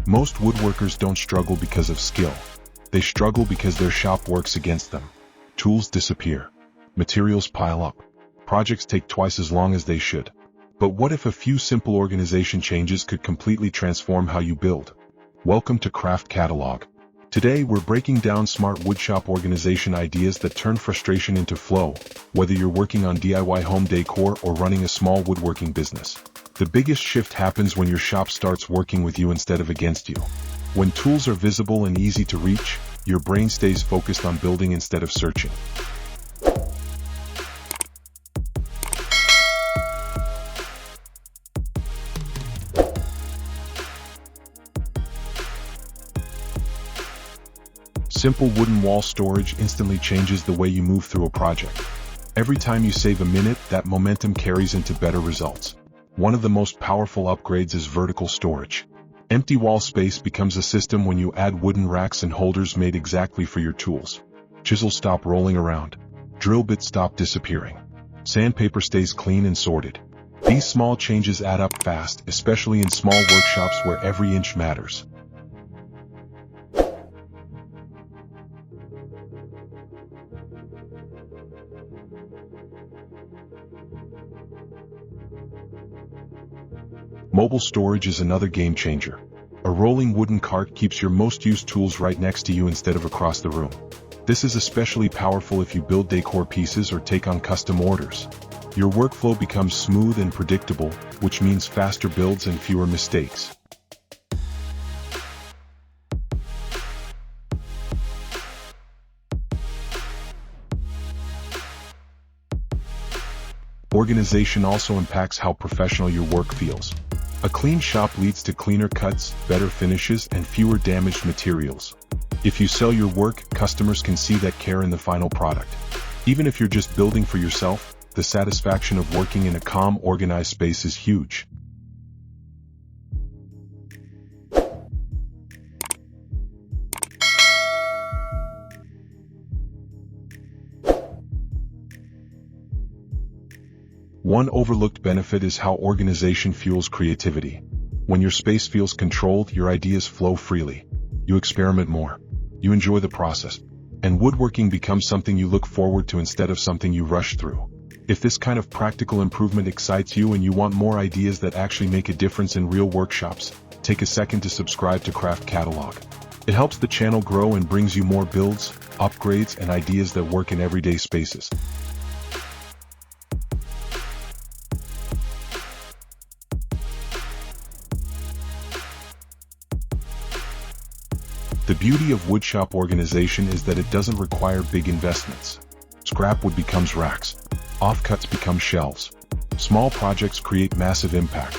Most woodworkers don't struggle because of skill. They struggle because their shop works against them. Tools disappear. Materials pile up. Projects take twice as long as they should. But what if a few simple organization changes could completely transform how you build? Welcome to Craft Catalog. Today we're breaking down smart woodshop organization ideas that turn frustration into flow, whether you're working on DIY home decor or running a small woodworking business. The biggest shift happens when your shop starts working with you instead of against you. When tools are visible and easy to reach, your brain stays focused on building instead of searching. Simple wooden wall storage instantly changes the way you move through a project. Every time you save a minute, that momentum carries into better results. One of the most powerful upgrades is vertical storage. Empty wall space becomes a system when you add wooden racks and holders made exactly for your tools. Chisels stop rolling around. Drill bits stop disappearing. Sandpaper stays clean and sorted. These small changes add up fast, especially in small workshops where every inch matters. Mobile storage is another game changer. A rolling wooden cart keeps your most used tools right next to you instead of across the room. This is especially powerful if you build decor pieces or take on custom orders. Your workflow becomes smooth and predictable, which means faster builds and fewer mistakes. Organization also impacts how professional your work feels. A clean shop leads to cleaner cuts, better finishes, and fewer damaged materials. If you sell your work, customers can see that care in the final product. Even if you're just building for yourself, the satisfaction of working in a calm, organized space is huge. One overlooked benefit is how organization fuels creativity. When your space feels controlled, your ideas flow freely. You experiment more. You enjoy the process. And woodworking becomes something you look forward to instead of something you rush through. If this kind of practical improvement excites you and you want more ideas that actually make a difference in real workshops, take a second to subscribe to Craft Catalog. It helps the channel grow and brings you more builds, upgrades, and ideas that work in everyday spaces. The beauty of woodshop organization is that it doesn't require big investments. Scrap wood becomes racks. Offcuts become shelves. Small projects create massive impact.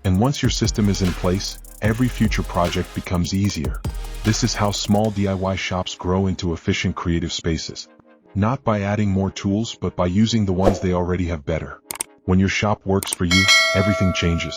And once your system is in place, every future project becomes easier. This is how small DIY shops grow into efficient creative spaces. Not by adding more tools, but by using the ones they already have better. When your shop works for you, everything changes.